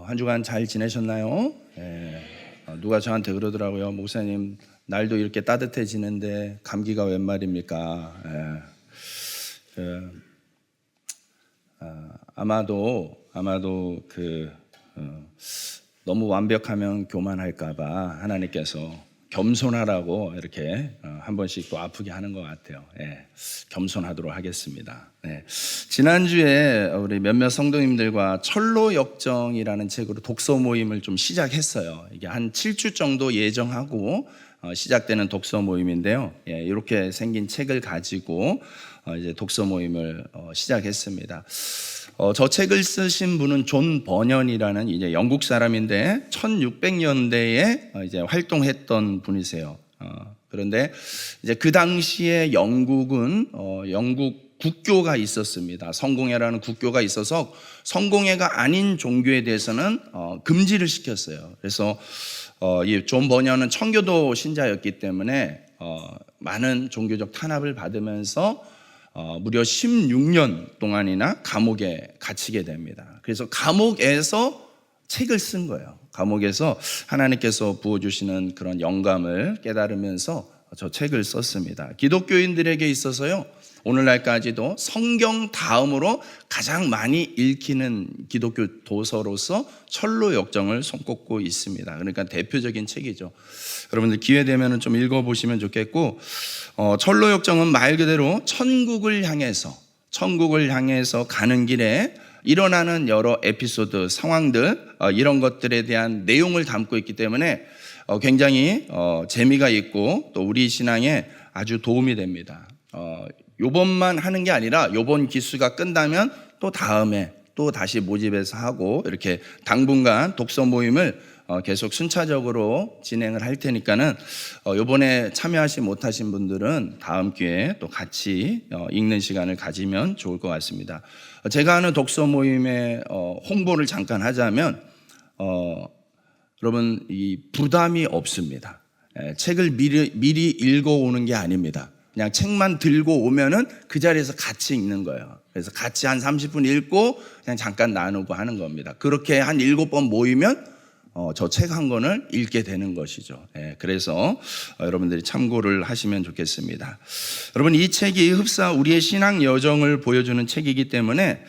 한 주간 잘 지내셨나요? 누가 저한테 그러더라고요. 목사님, 날도 이렇게 따뜻해지는데 감기가 웬 말입니까? 아마도 너무 완벽하면 교만할까봐 하나님께서 겸손하라고 이렇게 한 번씩 또 아프게 하는 것 같아요. 겸손하도록 하겠습니다. 지난주에 우리 몇몇 성도님들과 철로 역정이라는 책으로 독서 모임을 좀 시작했어요. 이게 한 7주 정도 예정하고 시작되는 독서 모임인데요. 이렇게 생긴 책을 가지고 이제 독서 모임을 시작했습니다. 저 책을 쓰신 분은 존 버년이라는 이제 영국 사람인데 1600년대에 이제 활동했던 분이세요. 그런데 이제 그 당시에 영국은 영국 국교가 있었습니다. 성공회라는 국교가 있어서 성공회가 아닌 종교에 대해서는 금지를 시켰어요. 그래서 이 존 버년은 청교도 신자였기 때문에 많은 종교적 탄압을 받으면서 무려 16년 동안이나 감옥에 갇히게 됩니다. 그래서 감옥에서 책을 쓴 거예요. 감옥에서 하나님께서 부어주시는 그런 영감을 깨달으면서 저 책을 썼습니다. 기독교인들에게 있어서요, 오늘날까지도 성경 다음으로 가장 많이 읽히는 기독교 도서로서 철로 역정을 손꼽고 있습니다. 그러니까 대표적인 책이죠. 여러분들 기회 되면 좀 읽어보시면 좋겠고, 철로 역정은 말 그대로 천국을 향해서 가는 길에 일어나는 여러 에피소드, 상황들, 이런 것들에 대한 내용을 담고 있기 때문에 굉장히 재미가 있고 또 우리 신앙에 아주 도움이 됩니다. 요번만 하는 게 아니라 요번 기수가 끝나면 또 다음에 또 다시 모집해서 하고 이렇게 당분간 독서 모임을 계속 순차적으로 진행을 할 테니까는 요번에 참여하지 못하신 분들은 다음 기회에 또 같이 읽는 시간을 가지면 좋을 것 같습니다. 제가 하는 독서 모임의 홍보를 잠깐 하자면 여러분, 이 부담이 없습니다. 책을 미리 읽어오는 게 아닙니다. 그냥 책만 들고 오면은 그 자리에서 같이 읽는 거예요. 그래서 같이 한 30분 읽고 그냥 잠깐 나누고 하는 겁니다. 그렇게 한 7번 모이면 저 책 한 권을 읽게 되는 것이죠. 그래서 여러분들이 참고를 하시면 좋겠습니다. 여러분, 이 책이 흡사 우리의 신앙 여정을 보여주는 책이기 때문에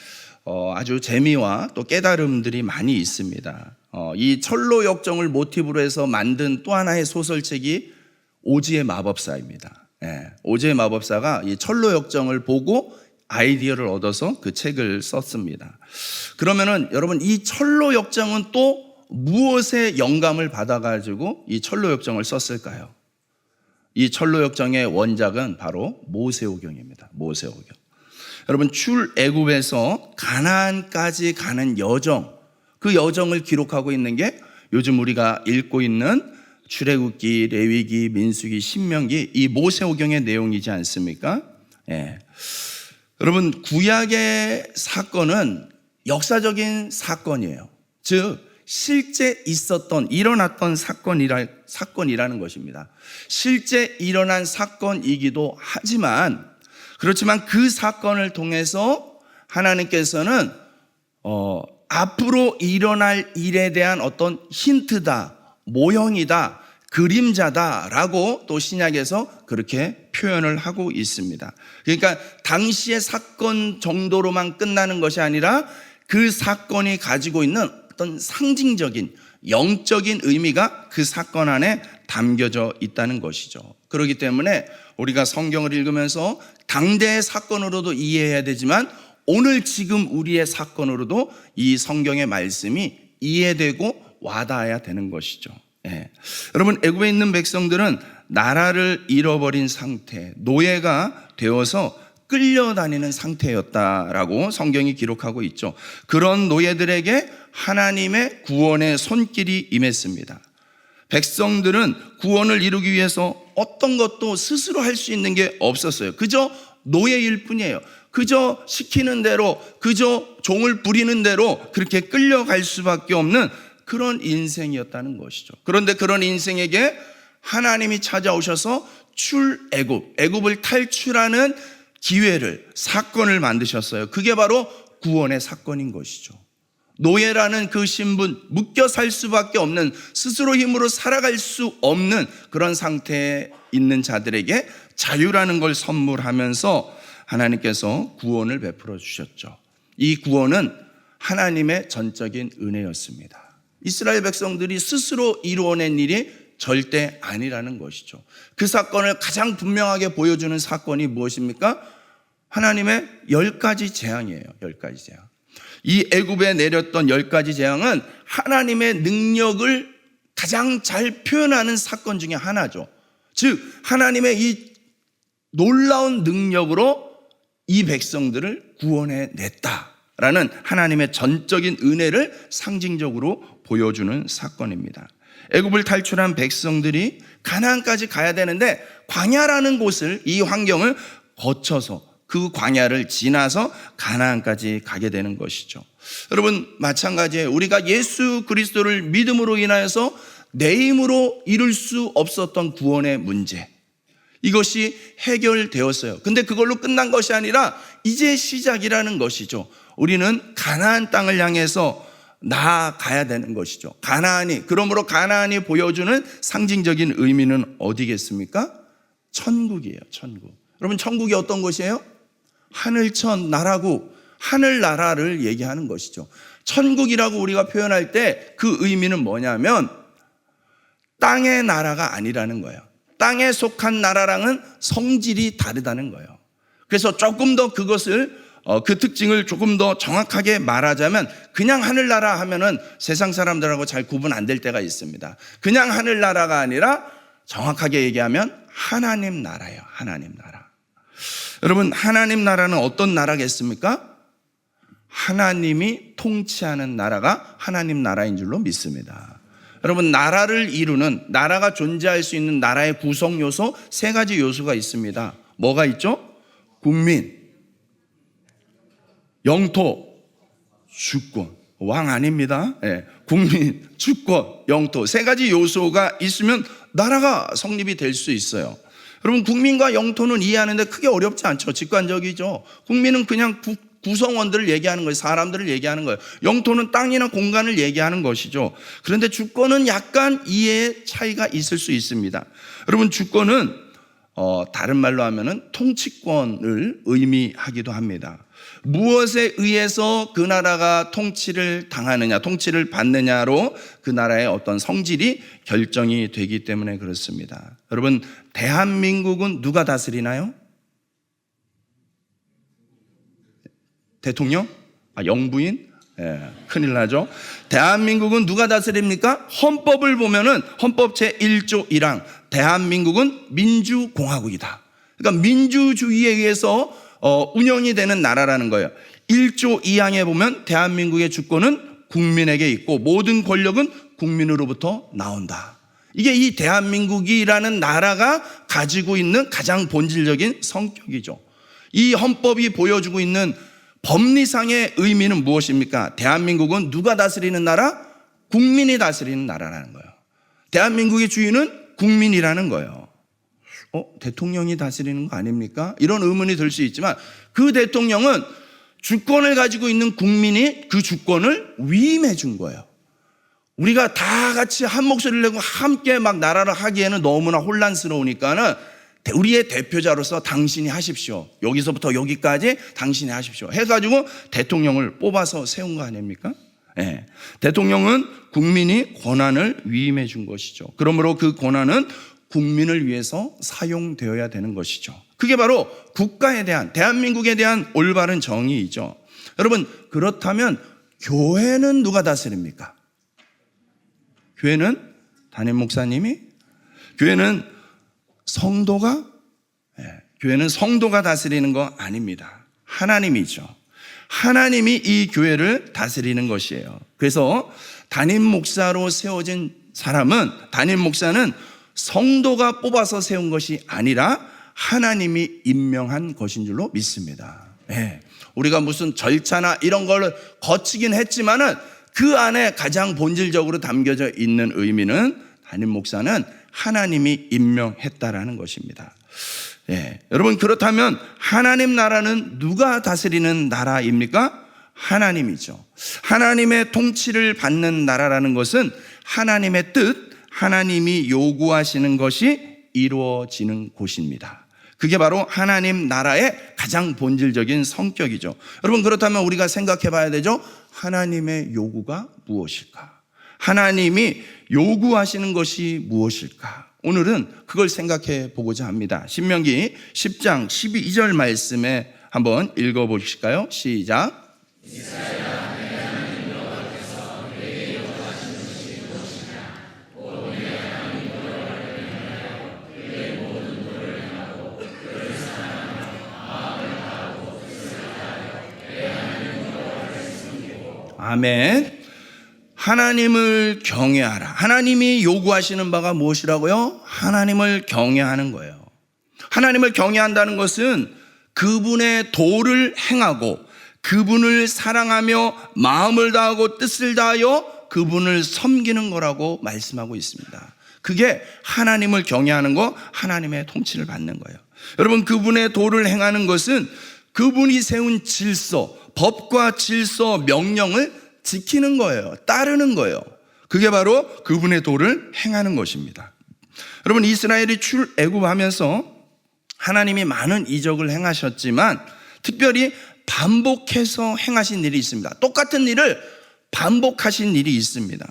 아주 재미와 또 깨달음들이 많이 있습니다. 이 철로 역정을 모티브로 해서 만든 또 하나의 소설책이 오즈의 마법사입니다. 오즈의 마법사가 이 철로 역정을 보고 아이디어를 얻어서 그 책을 썼습니다. 그러면은 여러분, 이 철로 역정은 또 무엇의 영감을 받아가지고 이 철로 역정을 썼을까요? 이 철로 역정의 원작은 바로 모세오경입니다. 모세오경. 여러분, 출애굽에서 가나안까지 가는 여정, 그 여정을 기록하고 있는 게 요즘 우리가 읽고 있는 출애굽기, 레위기, 민수기, 신명기, 이 모세오경의 내용이지 않습니까? 여러분, 구약의 사건은 역사적인 사건이에요. 즉 실제 일어났던 사건이라는 것입니다. 실제 일어난 사건이기도 하지만, 그렇지만 그 사건을 통해서 하나님께서는 앞으로 일어날 일에 대한 어떤 힌트다, 모형이다, 그림자다라고 또 신약에서 그렇게 표현을 하고 있습니다. 그러니까 당시의 사건 정도로만 끝나는 것이 아니라 그 사건이 가지고 있는 어떤 상징적인 영적인 의미가 그 사건 안에 담겨져 있다는 것이죠. 그렇기 때문에 우리가 성경을 읽으면서 당대의 사건으로도 이해해야 되지만 오늘 지금 우리의 사건으로도 이 성경의 말씀이 이해되고 와닿아야 되는 것이죠. 여러분, 애굽에 있는 백성들은 나라를 잃어버린 상태, 노예가 되어서 끌려다니는 상태였다라고 성경이 기록하고 있죠. 그런 노예들에게 하나님의 구원의 손길이 임했습니다. 백성들은 구원을 이루기 위해서 어떤 것도 스스로 할 수 있는 게 없었어요. 그저 노예일 뿐이에요. 그저 시키는 대로, 그저 종을 부리는 대로 그렇게 끌려갈 수밖에 없는 그런 인생이었다는 것이죠. 그런데 그런 인생에게 하나님이 찾아오셔서 애굽을 탈출하는 기회를, 사건을 만드셨어요. 그게 바로 구원의 사건인 것이죠. 노예라는 그 신분, 묶여 살 수밖에 없는, 스스로 힘으로 살아갈 수 없는 그런 상태에 있는 자들에게 자유라는 걸 선물하면서 하나님께서 구원을 베풀어 주셨죠. 이 구원은 하나님의 전적인 은혜였습니다. 이스라엘 백성들이 스스로 이루어낸 일이 절대 아니라는 것이죠. 그 사건을 가장 분명하게 보여주는 사건이 무엇입니까? 하나님의 10가지 재앙이에요. 10가지 재앙. 이 애굽에 내렸던 10가지 재앙은 하나님의 능력을 가장 잘 표현하는 사건 중에 하나죠. 즉 하나님의 이 놀라운 능력으로 이 백성들을 구원해 냈다라는 하나님의 전적인 은혜를 상징적으로 보여주는 사건입니다. 애굽을 탈출한 백성들이 가나안까지 가야 되는데 광야라는 곳을, 이 환경을 거쳐서 그 광야를 지나서 가나안까지 가게 되는 것이죠. 여러분, 마찬가지예요. 우리가 예수 그리스도를 믿음으로 인하여서 내 힘으로 이룰 수 없었던 구원의 문제, 이것이 해결되었어요. 근데 그걸로 끝난 것이 아니라 이제 시작이라는 것이죠. 우리는 가나안 땅을 향해서 나아가야 되는 것이죠. 그러므로 가나안이 보여주는 상징적인 의미는 어디겠습니까? 천국이에요. 천국. 여러분, 천국이 어떤 것이에요? 하늘천 나라고, 하늘나라를 얘기하는 것이죠. 천국이라고 우리가 표현할 때 그 의미는 뭐냐면 땅의 나라가 아니라는 거예요. 땅에 속한 나라랑은 성질이 다르다는 거예요. 그래서 조금 더 그것을 그 특징을 조금 더 정확하게 말하자면, 그냥 하늘나라 하면은 세상 사람들하고 잘 구분 안 될 때가 있습니다. 그냥 하늘나라가 아니라 정확하게 얘기하면 하나님 나라예요. 하나님 나라. 여러분, 하나님 나라는 어떤 나라겠습니까? 하나님이 통치하는 나라가 하나님 나라인 줄로 믿습니다. 여러분, 나라를 이루는, 나라가 존재할 수 있는 나라의 구성 요소 3가지 요소가 있습니다. 뭐가 있죠? 국민, 영토, 주권. 왕 아닙니다. 네. 국민, 주권, 영토 3가지 요소가 있으면 나라가 성립이 될 수 있어요. 여러분, 국민과 영토는 이해하는데 크게 어렵지 않죠. 직관적이죠. 국민은 그냥 구성원들을 얘기하는 거예요. 사람들을 얘기하는 거예요. 영토는 땅이나 공간을 얘기하는 것이죠. 그런데 주권은 약간 이해의 차이가 있을 수 있습니다. 여러분, 주권은 다른 말로 하면은 통치권을 의미하기도 합니다. 무엇에 의해서 그 나라가 통치를 당하느냐, 통치를 받느냐로 그 나라의 어떤 성질이 결정이 되기 때문에 그렇습니다. 여러분, 대한민국은 누가 다스리나요? 대통령? 영부인? 큰일 나죠. 대한민국은 누가 다스립니까? 헌법을 보면은 헌법 제1조 1항 대한민국은 민주공화국이다. 그러니까 민주주의에 의해서 운영이 되는 나라라는 거예요. 1조 2항에 보면 대한민국의 주권은 국민에게 있고 모든 권력은 국민으로부터 나온다. 이게 이 대한민국이라는 나라가 가지고 있는 가장 본질적인 성격이죠. 이 헌법이 보여주고 있는 법리상의 의미는 무엇입니까? 대한민국은 누가 다스리는 나라? 국민이 다스리는 나라라는 거예요. 대한민국의 주인은 국민이라는 거예요. 대통령이 다스리는 거 아닙니까? 이런 의문이 들 수 있지만 그 대통령은 주권을 가지고 있는 국민이 그 주권을 위임해 준 거예요. 우리가 다 같이 한 목소리를 내고 함께 막 나라를 하기에는 너무나 혼란스러우니까는 우리의 대표자로서 당신이 하십시오. 여기서부터 여기까지 당신이 하십시오. 해가지고 대통령을 뽑아서 세운 거 아닙니까? 네. 대통령은 국민이 권한을 위임해 준 것이죠. 그러므로 그 권한은 국민을 위해서 사용되어야 되는 것이죠. 그게 바로 국가에 대한, 대한민국에 대한 올바른 정의이죠. 여러분, 그렇다면 교회는 누가 다스립니까? 교회는 담임 목사님이? 교회는 성도가? 교회는 성도가 다스리는 거 아닙니다. 하나님이죠. 하나님이 이 교회를 다스리는 것이에요. 그래서 담임 목사로 세워진 사람은, 담임 목사는 성도가 뽑아서 세운 것이 아니라 하나님이 임명한 것인 줄로 믿습니다. 우리가 무슨 절차나 이런 걸 거치긴 했지만은 그 안에 가장 본질적으로 담겨져 있는 의미는 담임 목사는 하나님이 임명했다라는 것입니다. 여러분, 그렇다면 하나님 나라는 누가 다스리는 나라입니까? 하나님이죠. 하나님의 통치를 받는 나라라는 것은 하나님의 뜻, 하나님이 요구하시는 것이 이루어지는 곳입니다. 그게 바로 하나님 나라의 가장 본질적인 성격이죠. 여러분, 그렇다면 우리가 생각해 봐야 되죠. 하나님의 요구가 무엇일까? 하나님이 요구하시는 것이 무엇일까? 오늘은 그걸 생각해 보고자 합니다. 신명기 10장 12절 말씀에 한번 읽어보실까요? 시작. 아멘. 하나님을 경외하라. 하나님이 요구하시는 바가 무엇이라고요? 하나님을 경외하는 거예요. 하나님을 경외한다는 것은 그분의 도를 행하고 그분을 사랑하며 마음을 다하고 뜻을 다하여 그분을 섬기는 거라고 말씀하고 있습니다. 그게 하나님을 경외하는 거, 하나님의 통치를 받는 거예요. 여러분, 그분의 도를 행하는 것은 그분이 세운 질서, 법과 질서, 명령을 지키는 거예요. 따르는 거예요. 그게 바로 그분의 도를 행하는 것입니다. 여러분, 이스라엘이 출애굽하면서 하나님이 많은 이적을 행하셨지만 특별히 반복해서 행하신 일이 있습니다. 똑같은 일을 반복하신 일이 있습니다.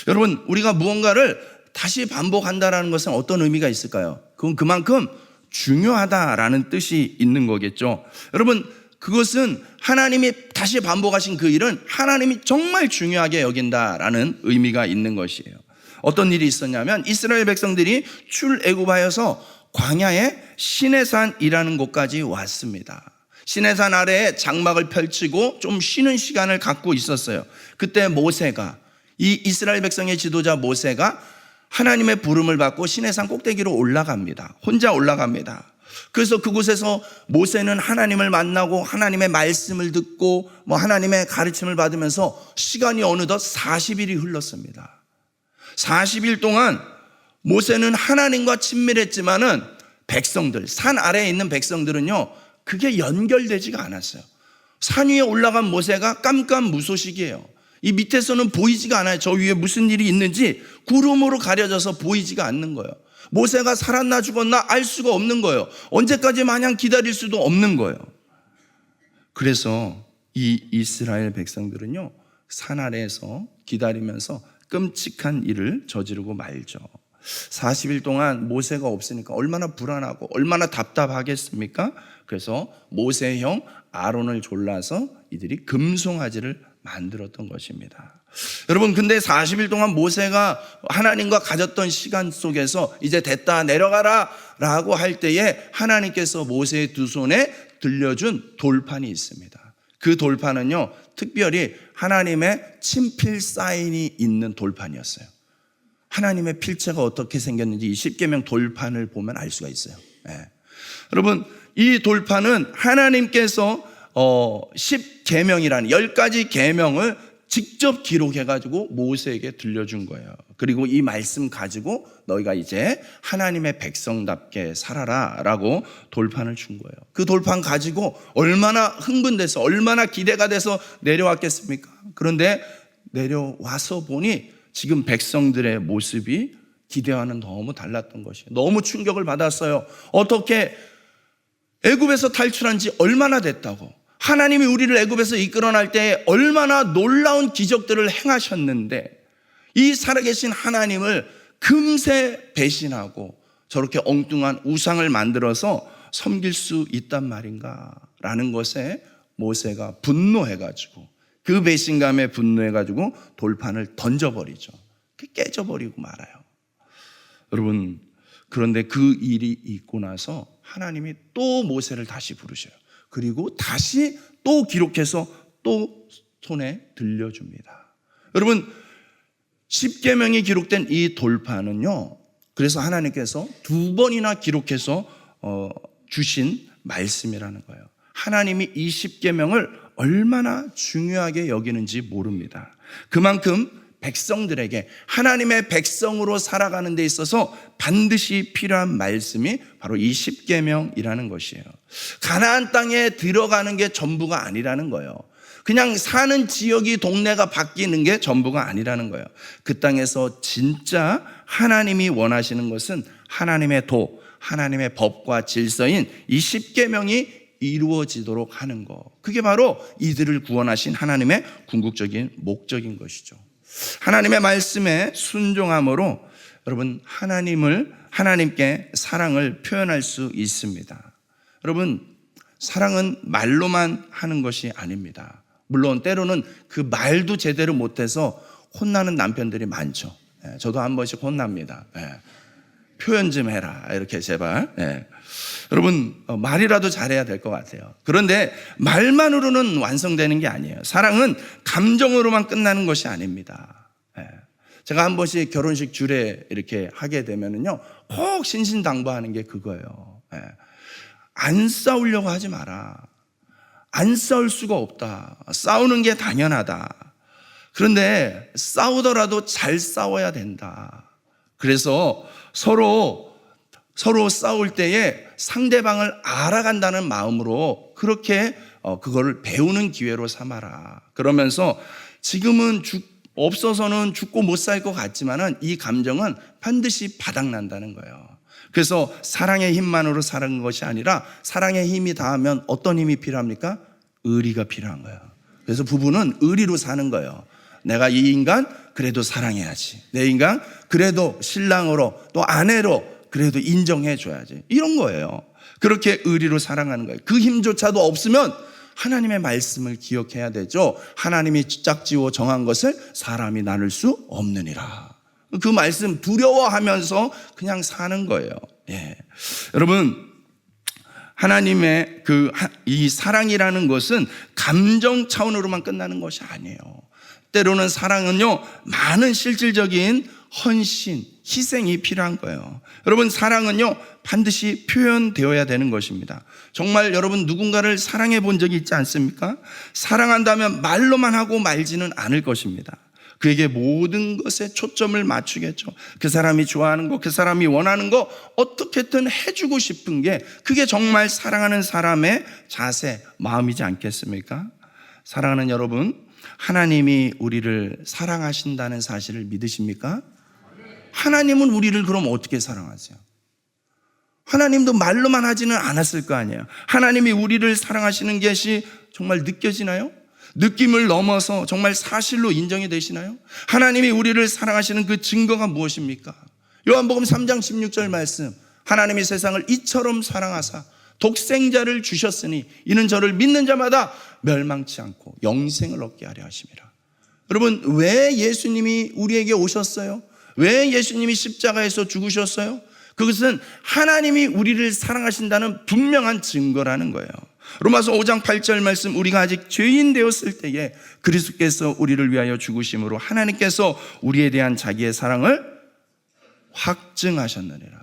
여러분, 우리가 무언가를 다시 반복한다는 것은 어떤 의미가 있을까요? 그건 그만큼 중요하다라는 뜻이 있는 거겠죠. 여러분, 그것은 하나님이 다시 반복하신 그 일은 하나님이 정말 중요하게 여긴다라는 의미가 있는 것이에요. 어떤 일이 있었냐면 이스라엘 백성들이 출애굽하여서 광야의 시내산이라는 곳까지 왔습니다. 시내산 아래에 장막을 펼치고 좀 쉬는 시간을 갖고 있었어요. 그때 모세가, 이 이스라엘 백성의 지도자 모세가 하나님의 부름을 받고 시내산 꼭대기로 올라갑니다. 혼자 올라갑니다. 그래서 그곳에서 모세는 하나님을 만나고 하나님의 말씀을 듣고 하나님의 가르침을 받으면서 시간이 어느덧 40일이 흘렀습니다. 40일 동안 모세는 하나님과 친밀했지만은 백성들, 산 아래에 있는 백성들은요, 그게 연결되지가 않았어요. 산 위에 올라간 모세가 깜깜무소식이에요. 이 밑에서는 보이지가 않아요. 저 위에 무슨 일이 있는지 구름으로 가려져서 보이지가 않는 거예요. 모세가 살았나 죽었나 알 수가 없는 거예요. 언제까지 마냥 기다릴 수도 없는 거예요. 그래서 이 이스라엘 백성들은요, 산 아래에서 기다리면서 끔찍한 일을 저지르고 말죠. 40일 동안 모세가 없으니까 얼마나 불안하고 얼마나 답답하겠습니까? 그래서 모세의 형 아론을 졸라서 이들이 금송아지를 만들었던 것입니다. 여러분, 근데 40일 동안 모세가 하나님과 가졌던 시간 속에서 이제 됐다, 내려가라 라고 할 때에 하나님께서 모세의 두 손에 들려준 돌판이 있습니다. 그 돌판은요, 특별히 하나님의 친필 사인이 있는 돌판이었어요. 하나님의 필체가 어떻게 생겼는지 이 십계명 돌판을 보면 알 수가 있어요. 네. 여러분, 이 돌판은 하나님께서 10계명이라는 10가지 계명을 직접 기록해가지고 모세에게 들려준 거예요. 그리고 이 말씀 가지고 너희가 이제 하나님의 백성답게 살아라 라고 돌판을 준 거예요. 그 돌판 가지고 얼마나 흥분돼서 얼마나 기대가 돼서 내려왔겠습니까? 그런데 내려와서 보니 지금 백성들의 모습이 기대와는 너무 달랐던 것이에요. 너무 충격을 받았어요. 어떻게 애굽에서 탈출한 지 얼마나 됐다고, 하나님이 우리를 애굽에서 이끌어낼 때 얼마나 놀라운 기적들을 행하셨는데 이 살아계신 하나님을 금세 배신하고 저렇게 엉뚱한 우상을 만들어서 섬길 수 있단 말인가 라는 것에 모세가 분노해가지고, 그 배신감에 분노해가지고 돌판을 던져버리죠. 깨져버리고 말아요. 여러분, 그런데 그 일이 있고 나서 하나님이 또 모세를 다시 부르셔요. 그리고 다시 또 기록해서 또 손에 들려줍니다. 여러분, 십계명이 기록된 이 돌판은요, 그래서 하나님께서 2번이나 기록해서 주신 말씀이라는 거예요. 하나님이 이 십계명을 얼마나 중요하게 여기는지 모릅니다. 그만큼 백성들에게, 하나님의 백성으로 살아가는 데 있어서 반드시 필요한 말씀이 바로 이 십계명이라는 것이에요. 가나안 땅에 들어가는 게 전부가 아니라는 거예요. 그냥 사는 지역이 동네가 바뀌는 게 전부가 아니라는 거예요. 그 땅에서 진짜 하나님이 원하시는 것은 하나님의 도, 하나님의 법과 질서인 이 십계명이 이루어지도록 하는 것. 그게 바로 이들을 구원하신 하나님의 궁극적인 목적인 것이죠. 하나님의 말씀에 순종함으로 여러분 하나님께 사랑을 표현할 수 있습니다. 여러분 사랑은 말로만 하는 것이 아닙니다. 물론 때로는 그 말도 제대로 못해서 혼나는 남편들이 많죠. 저도 한 번씩 혼납니다. 표현 좀 해라 이렇게 제발. 여러분 말이라도 잘해야 될 것 같아요. 그런데 말만으로는 완성되는 게 아니에요. 사랑은 감정으로만 끝나는 것이 아닙니다. 제가 한 번씩 결혼식 주례 이렇게 하게 되면은요 꼭 신신당부하는 게 그거예요. 안 싸우려고 하지 마라. 안 싸울 수가 없다. 싸우는 게 당연하다. 그런데 싸우더라도 잘 싸워야 된다. 그래서 서로 싸울 때에 상대방을 알아간다는 마음으로 그렇게 그거를 배우는 기회로 삼아라. 그러면서 지금은 없어서는 죽고 못 살 것 같지만은 이 감정은 반드시 바닥난다는 거예요. 그래서 사랑의 힘만으로 사는 것이 아니라 사랑의 힘이 닿으면 어떤 힘이 필요합니까? 의리가 필요한 거예요. 그래서 부부는 의리로 사는 거예요. 내가 이 인간 그래도 사랑해야지. 내 인간 그래도 신랑으로 또 아내로 그래도 인정해 줘야지. 이런 거예요. 그렇게 의리로 사랑하는 거예요. 그 힘조차도 없으면 하나님의 말씀을 기억해야 되죠. 하나님이 짝지어 정한 것을 사람이 나눌 수 없느니라. 그 말씀 두려워하면서 그냥 사는 거예요. 여러분 하나님의 이 사랑이라는 것은 감정 차원으로만 끝나는 것이 아니에요. 때로는 사랑은요 많은 실질적인 헌신, 희생이 필요한 거예요. 여러분 사랑은요 반드시 표현되어야 되는 것입니다. 정말 여러분 누군가를 사랑해 본 적이 있지 않습니까? 사랑한다면 말로만 하고 말지는 않을 것입니다. 그에게 모든 것에 초점을 맞추겠죠. 그 사람이 좋아하는 거, 그 사람이 원하는 거 어떻게든 해주고 싶은 게 그게 정말 사랑하는 사람의 자세, 마음이지 않겠습니까? 사랑하는 여러분, 하나님이 우리를 사랑하신다는 사실을 믿으십니까? 하나님은 우리를 그럼 어떻게 사랑하세요? 하나님도 말로만 하지는 않았을 거 아니에요. 하나님이 우리를 사랑하시는 것이 정말 느껴지나요? 느낌을 넘어서 정말 사실로 인정이 되시나요? 하나님이 우리를 사랑하시는 그 증거가 무엇입니까? 요한복음 3장 16절 말씀, 하나님이 세상을 이처럼 사랑하사 독생자를 주셨으니 이는 저를 믿는 자마다 멸망치 않고 영생을 얻게 하려 하심이라. 여러분 왜 예수님이 우리에게 오셨어요? 왜 예수님이 십자가에서 죽으셨어요? 그것은 하나님이 우리를 사랑하신다는 분명한 증거라는 거예요. 로마서 5장 8절 말씀, 우리가 아직 죄인 되었을 때에 그리스도께서 우리를 위하여 죽으심으로 하나님께서 우리에 대한 자기의 사랑을 확증하셨느니라.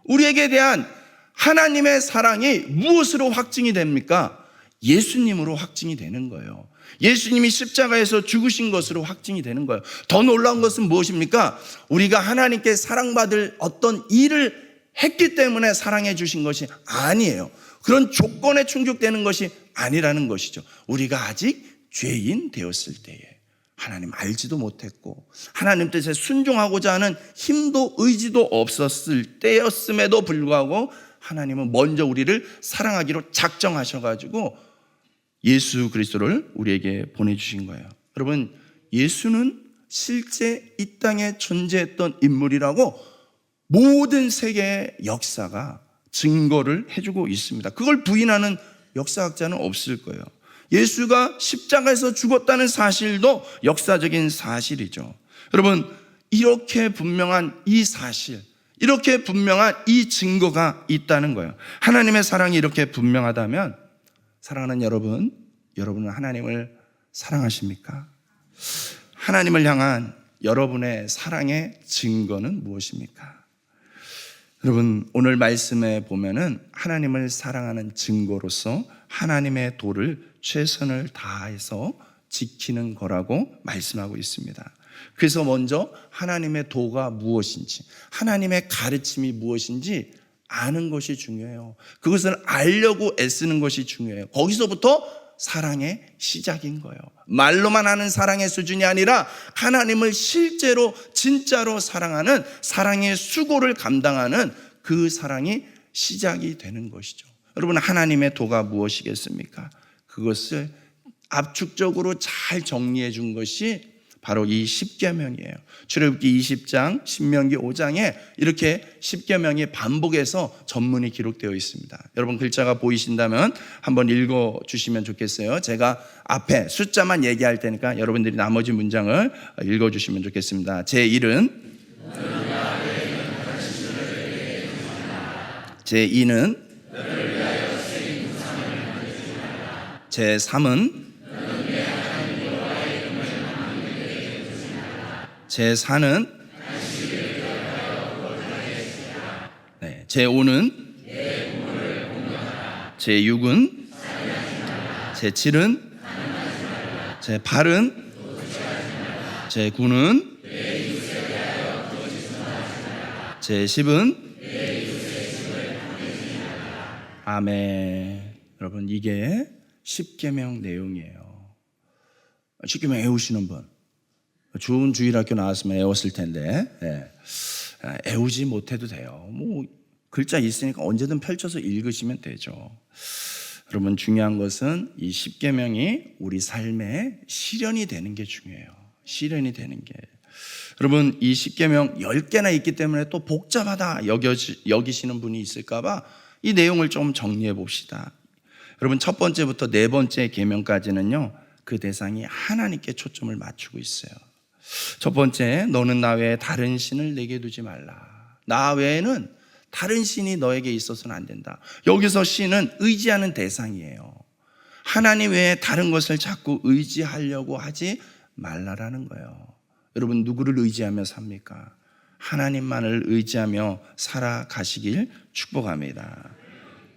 우리에게 대한 하나님의 사랑이 무엇으로 확증이 됩니까? 예수님으로 확증이 되는 거예요. 예수님이 십자가에서 죽으신 것으로 확증이 되는 거예요. 더 놀라운 것은 무엇입니까? 우리가 하나님께 사랑받을 어떤 일을 했기 때문에 사랑해 주신 것이 아니에요. 그런 조건에 충족되는 것이 아니라는 것이죠. 우리가 아직 죄인 되었을 때에 하나님 알지도 못했고 하나님 뜻에 순종하고자 하는 힘도 의지도 없었을 때였음에도 불구하고 하나님은 먼저 우리를 사랑하기로 작정하셔가지고 예수 그리스도를 우리에게 보내주신 거예요. 여러분 예수는 실제 이 땅에 존재했던 인물이라고 모든 세계의 역사가 증거를 해주고 있습니다. 그걸 부인하는 역사학자는 없을 거예요. 예수가 십자가에서 죽었다는 사실도 역사적인 사실이죠. 여러분 이렇게 분명한 이 사실, 이렇게 분명한 이 증거가 있다는 거예요. 하나님의 사랑이 이렇게 분명하다면 사랑하는 여러분은 하나님을 사랑하십니까? 하나님을 향한 여러분의 사랑의 증거는 무엇입니까? 여러분 오늘 말씀에 보면은 하나님을 사랑하는 증거로서 하나님의 도를 최선을 다해서 지키는 거라고 말씀하고 있습니다. 그래서 먼저 하나님의 도가 무엇인지, 하나님의 가르침이 무엇인지 아는 것이 중요해요. 그것을 알려고 애쓰는 것이 중요해요. 거기서부터 사랑의 시작인 거예요. 말로만 하는 사랑의 수준이 아니라 하나님을 실제로 진짜로 사랑하는 사랑의 수고를 감당하는 그 사랑이 시작이 되는 것이죠. 여러분, 하나님의 도가 무엇이겠습니까? 그것을 압축적으로 잘 정리해 준 것이 바로 이 십계명이에요. 출애굽기 20장, 신명기 5장에 이렇게 십계명이 반복해서 전문이 기록되어 있습니다. 여러분, 글자가 보이신다면 한번 읽어 주시면 좋겠어요. 제가 앞에 숫자만 얘기할 테니까 여러분들이 나머지 문장을 읽어 주시면 좋겠습니다. 제1은 제2는 제3은 제4는 제5는 제6은 제7은 제8은 제9는 제10은 아멘. 여러분, 이게 십계명 내용이에요. 십계명 외우시는 분, 좋은 주일학교 나왔으면 외웠을 텐데, 외우지 못해도 돼요. 뭐 글자 있으니까 언제든 펼쳐서 읽으시면 되죠. 여러분, 중요한 것은 이 십계명이 우리 삶에 실현이 되는 게 중요해요. 실현이 되는 게. 여러분, 이 십계명 10개나 있기 때문에 또 복잡하다 여기시는 분이 있을까 봐 이 내용을 좀 정리해 봅시다. 여러분, 첫 번째부터 네 번째 계명까지는요, 그 대상이 하나님께 초점을 맞추고 있어요. 첫 번째, 너는 나 외에 다른 신을 내게 두지 말라. 나 외에는 다른 신이 너에게 있어서는 안 된다. 여기서 신은 의지하는 대상이에요. 하나님 외에 다른 것을 자꾸 의지하려고 하지 말라라는 거예요. 여러분, 누구를 의지하며 삽니까? 하나님만을 의지하며 살아가시길 축복합니다.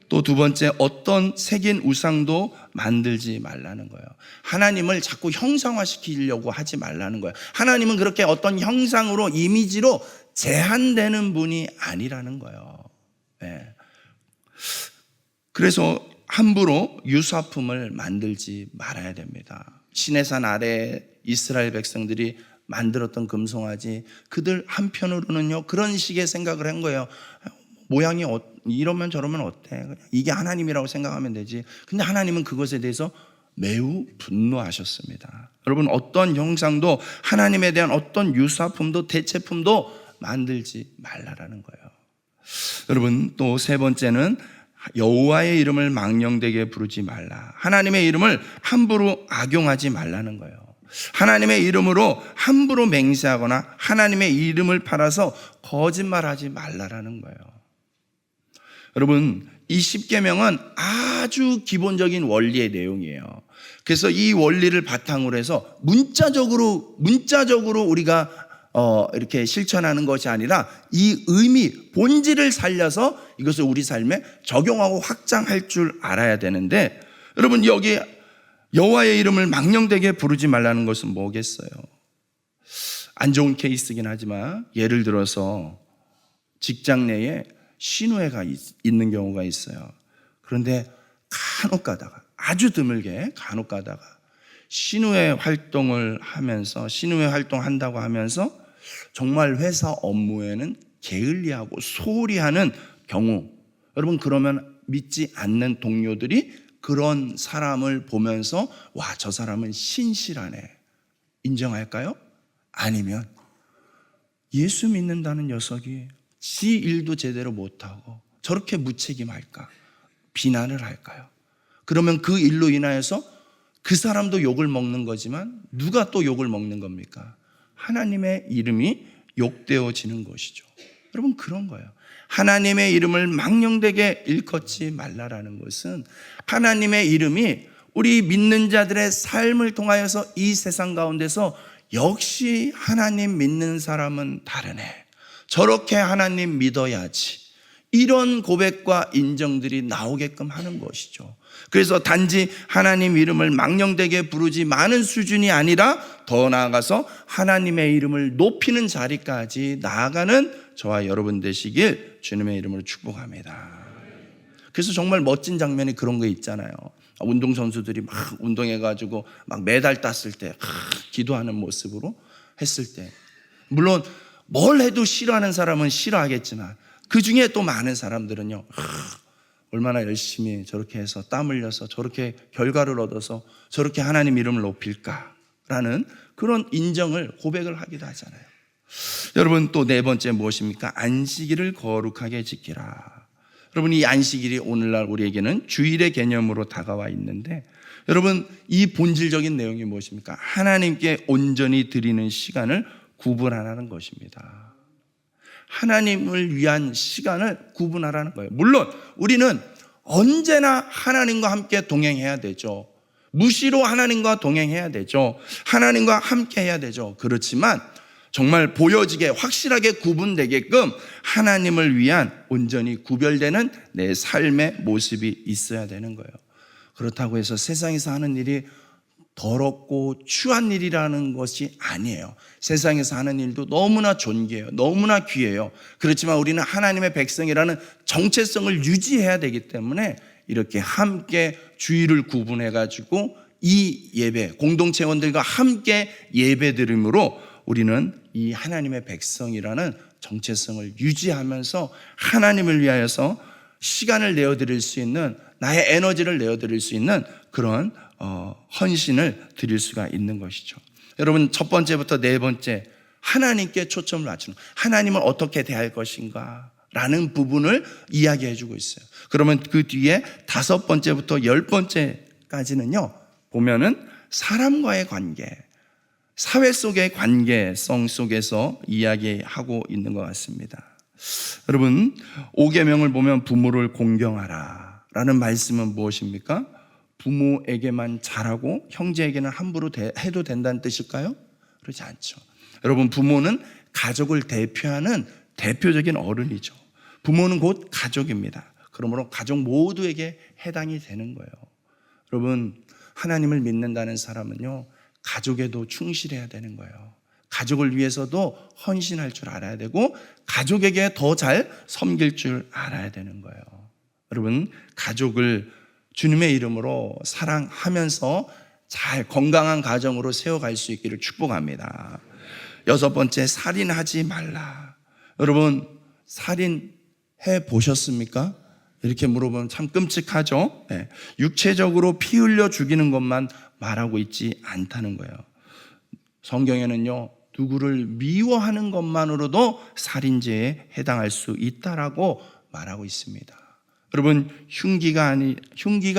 또 두 번째, 어떤 새긴 우상도 만들지 말라는 거예요. 하나님을 자꾸 형상화시키려고 하지 말라는 거예요. 하나님은 그렇게 어떤 형상으로, 이미지로 제한되는 분이 아니라는 거예요. 네. 그래서 함부로 유사품을 만들지 말아야 됩니다. 시내산 아래 이스라엘 백성들이 만들었던 금송아지, 그들 한편으로는요, 그런 식의 생각을 한 거예요. 모양이 이러면 저러면 어때? 그냥 이게 하나님이라고 생각하면 되지. 근데 하나님은 그것에 대해서 매우 분노하셨습니다. 여러분, 어떤 형상도, 하나님에 대한 어떤 유사품도 대체품도 만들지 말라라는 거예요. 여러분, 또 세 번째는 여호와의 이름을 망령되게 부르지 말라. 하나님의 이름을 함부로 악용하지 말라는 거예요. 하나님의 이름으로 함부로 맹세하거나 하나님의 이름을 팔아서 거짓말하지 말라라는 거예요. 여러분, 이 십계명은 아주 기본적인 원리의 내용이에요. 그래서 이 원리를 바탕으로 해서 문자적으로 우리가 이렇게 실천하는 것이 아니라 이 의미, 본질을 살려서 이것을 우리 삶에 적용하고 확장할 줄 알아야 되는데, 여러분, 여기 여호와의 이름을 망령되게 부르지 말라는 것은 뭐겠어요? 안 좋은 케이스긴 하지만 예를 들어서 직장 내에 신우회가 있는 경우가 있어요. 그런데 간혹 가다가, 아주 드물게 간혹 가다가 신우회 활동을 하면서, 신우회 활동한다고 하면서 정말 회사 업무에는 게을리하고 소홀히 하는 경우, 여러분, 그러면 믿지 않는 동료들이 그런 사람을 보면서 와, 저 사람은 신실하네, 인정할까요? 아니면 예수 믿는다는 녀석이 지 일도 제대로 못하고 저렇게 무책임할까, 비난을 할까요? 그러면 그 일로 인하여서 그 사람도 욕을 먹는 거지만 누가 또 욕을 먹는 겁니까? 하나님의 이름이 욕되어지는 것이죠. 여러분, 그런 거예요. 하나님의 이름을 망령되게 일컫지 말라라는 것은 하나님의 이름이 우리 믿는 자들의 삶을 통하여서 이 세상 가운데서 역시 하나님 믿는 사람은 다르네, 저렇게 하나님 믿어야지, 이런 고백과 인정들이 나오게끔 하는 것이죠. 그래서 단지 하나님 이름을 망령되게 부르지 마는 수준이 아니라 더 나아가서 하나님의 이름을 높이는 자리까지 나아가는 저와 여러분 되시길 주님의 이름으로 축복합니다. 그래서 정말 멋진 장면이 그런 거 있잖아요. 운동선수들이 막 운동해가지고 막 메달 땄을 때 기도하는 모습으로 했을 때, 물론 뭘 해도 싫어하는 사람은 싫어하겠지만 그 중에 또 많은 사람들은요, 얼마나 열심히 저렇게 해서 땀 흘려서 저렇게 결과를 얻어서 저렇게 하나님 이름을 높일까라는 그런 인정을, 고백을 하기도 하잖아요. 여러분, 또 네 번째 무엇입니까? 안식일을 거룩하게 지키라. 여러분, 이 안식일이 오늘날 우리에게는 주일의 개념으로 다가와 있는데, 여러분, 이 본질적인 내용이 무엇입니까? 하나님께 온전히 드리는 시간을 구분하라는 것입니다. 하나님을 위한 시간을 구분하라는 거예요. 물론 우리는 언제나 하나님과 함께 동행해야 되죠. 무시로 하나님과 동행해야 되죠. 하나님과 함께 해야 되죠. 그렇지만 정말 보여지게 확실하게 구분되게끔 하나님을 위한 온전히 구별되는 내 삶의 모습이 있어야 되는 거예요. 그렇다고 해서 세상에서 하는 일이 더럽고 추한 일이라는 것이 아니에요. 세상에서 하는 일도 너무나 존귀해요. 너무나 귀해요. 그렇지만 우리는 하나님의 백성이라는 정체성을 유지해야 되기 때문에 이렇게 함께 주일을 구분해가지고 이 예배, 공동체원들과 함께 예배 드림으로 우리는 이 하나님의 백성이라는 정체성을 유지하면서 하나님을 위하여서 시간을 내어드릴 수 있는, 나의 에너지를 내어드릴 수 있는 그런 헌신을 드릴 수가 있는 것이죠. 여러분, 첫 번째부터 네 번째, 하나님께 초점을 맞추는, 하나님을 어떻게 대할 것인가 라는 부분을 이야기해 주고 있어요. 그러면 그 뒤에 다섯 번째부터 10번째까지는요 보면은 사람과의 관계, 사회 속의 관계성 속에서 이야기하고 있는 것 같습니다. 여러분, 5계명을 보면 부모를 공경하라 라는 말씀은 무엇입니까? 부모에게만 잘하고 형제에게는 함부로 해도 된다는 뜻일까요? 그렇지 않죠. 여러분, 부모는 가족을 대표하는 대표적인 어른이죠. 부모는 곧 가족입니다. 그러므로 가족 모두에게 해당이 되는 거예요. 여러분, 하나님을 믿는다는 사람은요 가족에도 충실해야 되는 거예요. 가족을 위해서도 헌신할 줄 알아야 되고 가족에게 더 잘 섬길 줄 알아야 되는 거예요. 여러분, 가족을 주님의 이름으로 사랑하면서 잘 건강한 가정으로 세워갈 수 있기를 축복합니다. 여섯 번째, 살인하지 말라. 여러분, 살인해 보셨습니까? 이렇게 물어보면 참 끔찍하죠. 네. 육체적으로 피 흘려 죽이는 것만 말하고 있지 않다는 거예요. 성경에는요 누구를 미워하는 것만으로도 살인죄에 해당할 수 있다라고 말하고 있습니다. 여러분, 흉기가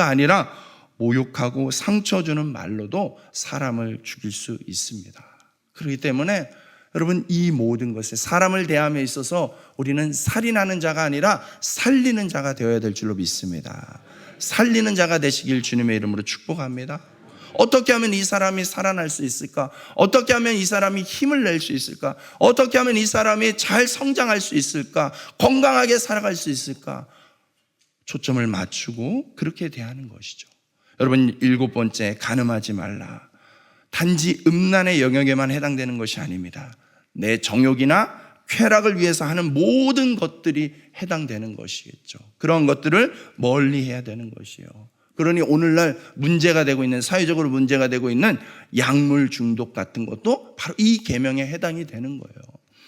아니라 모욕하고 상처 주는 말로도 사람을 죽일 수 있습니다. 그렇기 때문에 여러분, 이 모든 것에 사람을 대함에 있어서 우리는 살인하는 자가 아니라 살리는 자가 되어야 될 줄로 믿습니다. 살리는 자가 되시길 주님의 이름으로 축복합니다. 어떻게 하면 이 사람이 살아날 수 있을까? 어떻게 하면 이 사람이 힘을 낼 수 있을까? 어떻게 하면 이 사람이 잘 성장할 수 있을까? 건강하게 살아갈 수 있을까? 초점을 맞추고 그렇게 대하는 것이죠. 여러분, 7번째, 간음하지 말라. 단지 음란의 영역에만 해당되는 것이 아닙니다. 내 정욕이나 쾌락을 위해서 하는 모든 것들이 해당되는 것이겠죠. 그런 것들을 멀리 해야 되는 것이에요. 그러니 오늘날 문제가 되고 있는, 사회적으로 문제가 되고 있는 약물 중독 같은 것도 바로 이 계명에 해당이 되는 거예요.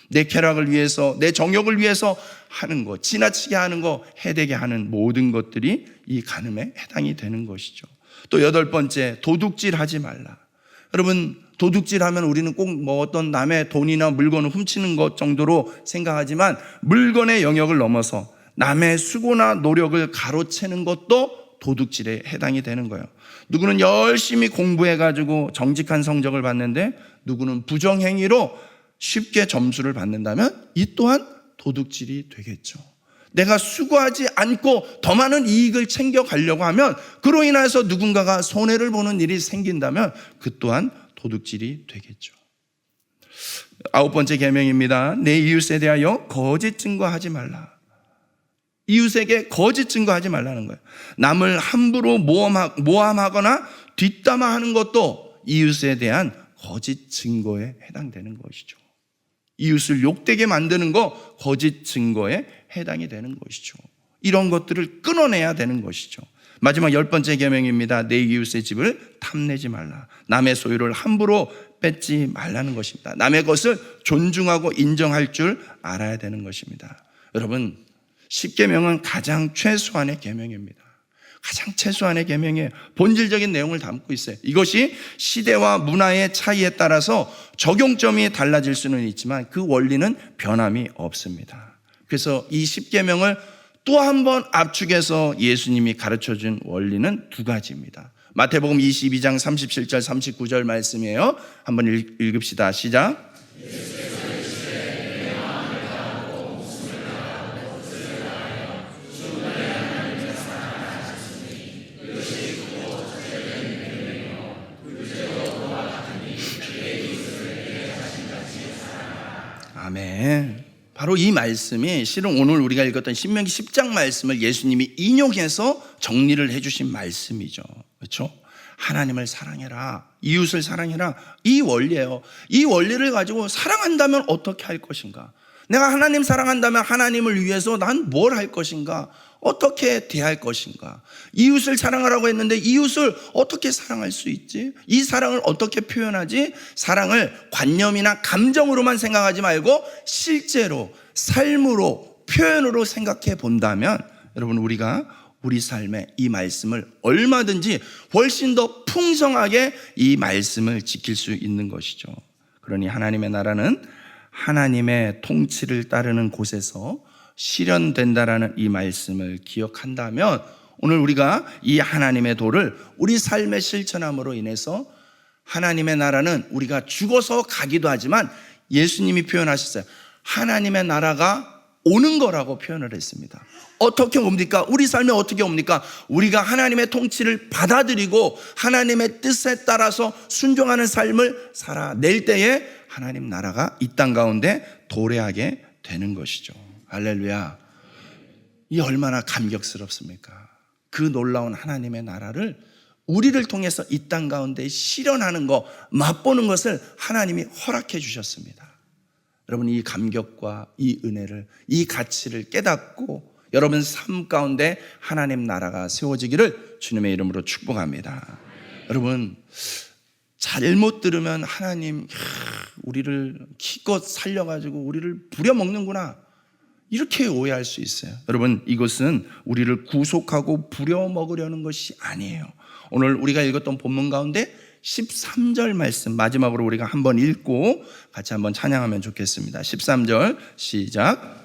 내 쾌락을 위해서, 내 정욕을 위해서 하는 것, 지나치게 하는 것, 해되게 하는 모든 것들이 이 간음에 해당이 되는 것이죠. 또 8번째, 도둑질하지 말라. 여러분, 도둑질하면 우리는 꼭 어떤 남의 돈이나 물건을 훔치는 것 정도로 생각하지만 물건의 영역을 넘어서 남의 수고나 노력을 가로채는 것도 도둑질에 해당이 되는 거예요. 누구는 열심히 공부해가지고 정직한 성적을 받는데 누구는 부정행위로 쉽게 점수를 받는다면 이 또한 도둑질이 되겠죠. 내가 수고하지 않고 더 많은 이익을 챙겨가려고 하면 그로 인해서 누군가가 손해를 보는 일이 생긴다면 그 또한 도둑질이 되겠죠. 9번째 계명입니다. 내 이웃에 대하여 거짓 증거하지 말라. 이웃에게 거짓 증거하지 말라는 거예요. 남을 함부로 모함하거나 뒷담화하는 것도 이웃에 대한 거짓 증거에 해당되는 것이죠. 이웃을 욕되게 만드는 거 거짓 증거에 해당이 되는 것이죠. 이런 것들을 끊어내야 되는 것이죠. 마지막 10번째 계명입니다. 내 이웃의 집을 탐내지 말라. 남의 소유를 함부로 뺏지 말라는 것입니다. 남의 것을 존중하고 인정할 줄 알아야 되는 것입니다. 여러분, 10계명은 가장 최소한의 계명입니다. 가장 최소한의 계명이에요. 본질적인 내용을 담고 있어요. 이것이 시대와 문화의 차이에 따라서 적용점이 달라질 수는 있지만 그 원리는 변함이 없습니다. 그래서 이 10계명을 또 한 번 압축해서 예수님이 가르쳐준 원리는 두 가지입니다. 마태복음 22장 37절 39절 말씀이에요. 한번 읽읍시다. 시작. 아멘. 바로 이 말씀이 실은 오늘 우리가 읽었던 신명기 10장 말씀을 예수님이 인용해서 정리를 해주신 말씀이죠. 그렇죠? 하나님을 사랑해라, 이웃을 사랑해라, 이 원리예요. 이 원리를 가지고 사랑한다면 어떻게 할 것인가? 내가 하나님 사랑한다면 하나님을 위해서 난 뭘 할 것인가? 어떻게 대할 것인가? 이웃을 사랑하라고 했는데 이웃을 어떻게 사랑할 수 있지? 이 사랑을 어떻게 표현하지? 사랑을 관념이나 감정으로만 생각하지 말고 실제로 삶으로 표현으로 생각해 본다면 여러분, 우리가 우리 삶에 이 말씀을 얼마든지 훨씬 더 풍성하게 이 말씀을 지킬 수 있는 것이죠. 그러니 하나님의 나라는 하나님의 통치를 따르는 곳에서 실현된다라는 이 말씀을 기억한다면 오늘 우리가 이 하나님의 도를 우리 삶에 실천함으로 인해서 하나님의 나라는 우리가 죽어서 가기도 하지만 예수님이 표현하셨어요. 하나님의 나라가 오는 거라고 표현을 했습니다. 어떻게 옵니까? 우리 삶에 어떻게 옵니까? 우리가 하나님의 통치를 받아들이고 하나님의 뜻에 따라서 순종하는 삶을 살아낼 때에 하나님 나라가 이 땅 가운데 도래하게 되는 것이죠. 할렐루야. 이 얼마나 감격스럽습니까? 그 놀라운 하나님의 나라를 우리를 통해서 이 땅 가운데 실현하는 것, 맛보는 것을 하나님이 허락해 주셨습니다. 여러분, 이 감격과 이 은혜를, 이 가치를 깨닫고 여러분 삶 가운데 하나님 나라가 세워지기를 주님의 이름으로 축복합니다. 여러분, 잘못 들으면 하나님 우리를 기껏 살려가지고 우리를 부려먹는구나, 이렇게 오해할 수 있어요. 여러분, 이것은 우리를 구속하고 부려먹으려는 것이 아니에요. 오늘 우리가 읽었던 본문 가운데 13절 말씀 마지막으로 우리가 한번 읽고 같이 한번 찬양하면 좋겠습니다. 13절 시작.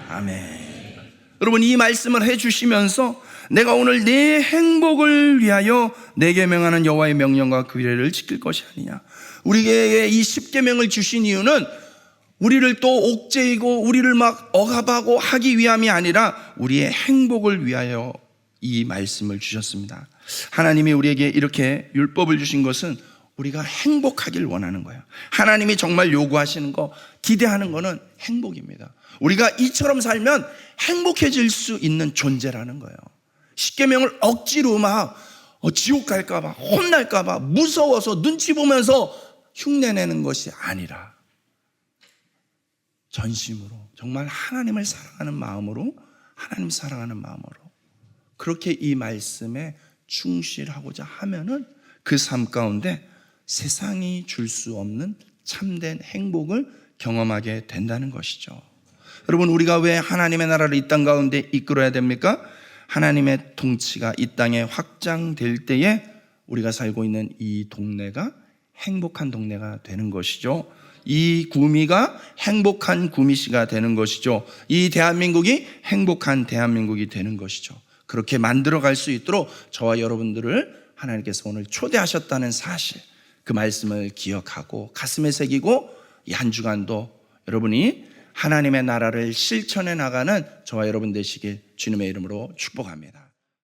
아멘. 여러분, 이 말씀을 해주시면서 내가 오늘 내 행복을 위하여 내게 명하는 여호와의 명령과 규례를 지킬 것이 아니냐. 우리에게 이 10계명을 주신 이유는 우리를 또 옥죄이고 우리를 막 억압하고 하기 위함이 아니라 우리의 행복을 위하여 이 말씀을 주셨습니다. 하나님이 우리에게 이렇게 율법을 주신 것은 우리가 행복하길 원하는 거예요. 하나님이 정말 요구하시는 거, 기대하는 거는 행복입니다. 우리가 이처럼 살면 행복해질 수 있는 존재라는 거예요. 10계명을 억지로 막 지옥 갈까 봐, 혼날까 봐 무서워서 눈치 보면서 흉내내는 것이 아니라 전심으로 정말 하나님을 사랑하는 마음으로, 하나님 사랑하는 마음으로 그렇게 이 말씀에 충실하고자 하면은 그 삶 가운데 세상이 줄 수 없는 참된 행복을 경험하게 된다는 것이죠. 여러분, 우리가 왜 하나님의 나라를 이 땅 가운데 이끌어야 됩니까? 하나님의 통치가 이 땅에 확장될 때에 우리가 살고 있는 이 동네가 행복한 동네가 되는 것이죠. 이 구미가 행복한 구미시가 되는 것이죠. 이 대한민국이 행복한 대한민국이 되는 것이죠. 그렇게 만들어갈 수 있도록 저와 여러분들을 하나님께서 오늘 초대하셨다는 사실, 그 말씀을 기억하고 가슴에 새기고 이 한 주간도 여러분이 하나님의 나라를 실천해 나가는 저와 여러분 되시길 주님의 이름으로 축복합니다.